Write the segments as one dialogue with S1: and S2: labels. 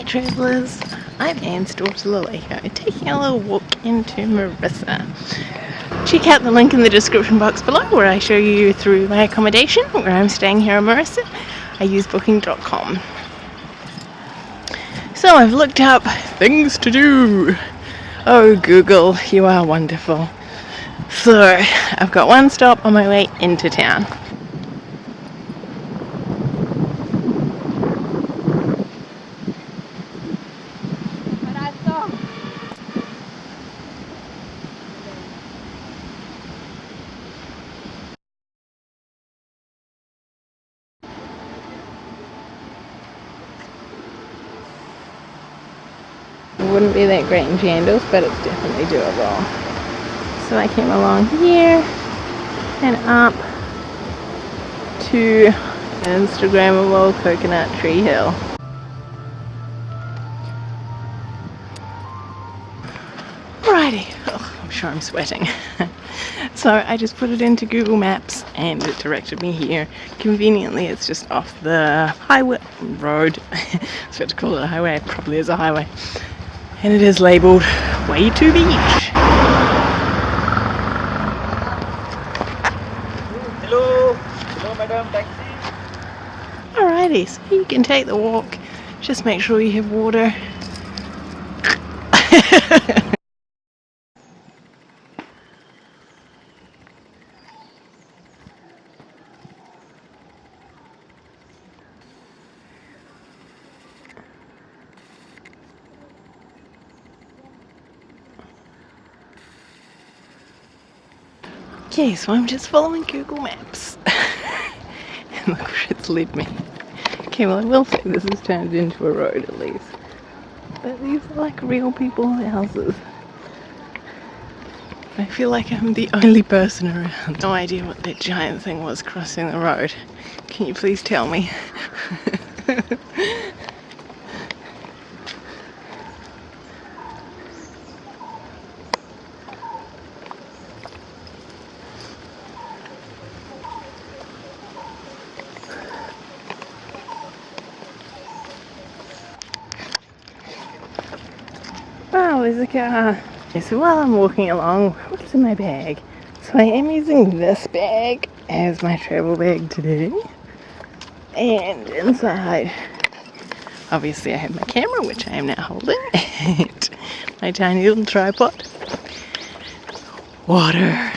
S1: travellers, I'm Anne's daughter Laleko, taking a little walk into Mirissa. Check out the link in the description box below where I show you through my accommodation where I'm staying here in Mirissa. I use booking.com. So I've looked up things to do. Oh Google, you are wonderful. So I've got one stop on my way into town. It wouldn't be that great in Chandles, but it's definitely doable. So I came along here and up to Instagrammable Coconut Tree Hill. Alrighty, oh, I'm sure I'm sweating. So I just put it into Google Maps and it directed me here. Conveniently, it's just off the highway road. So to call it a highway, it probably is a highway. And it is labelled Way to Beach.
S2: Hello madam, taxi.
S1: Alrighty, so you can take the walk. Just make sure you have water. Okay, so I'm just following Google Maps. And look where it's led me. Okay, well I will say this has turned into a road at least. But these are like real people's houses. I feel like I'm the only person around. No idea what that giant thing was crossing the road. Can you please tell me? Oh, there's a car. Okay, so while I'm walking along, what's in my bag? So I am using this bag as my travel bag today. And inside, obviously I have my camera, which I am now holding, and my tiny little tripod. Water.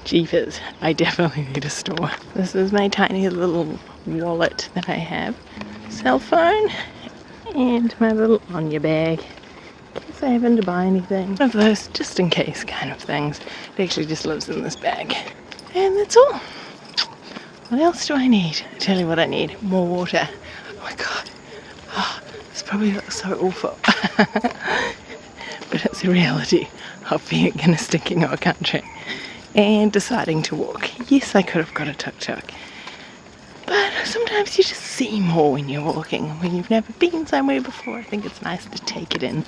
S1: Jeepers, I definitely need a store. This is my tiny little wallet that I have. Cell phone, and my little on-your bag. I happen to buy anything. One of those just in case kind of things. It actually just lives in this bag. And that's all. What else do I need? I tell you what I need. More water. Oh my god. Oh, this probably looks so awful. But it's a reality of being in a stinking hot country. And deciding to walk. Yes, I could have got a tuk-tuk. But sometimes you just see more when you're walking. When you've never been somewhere before, I think it's nice to take it in.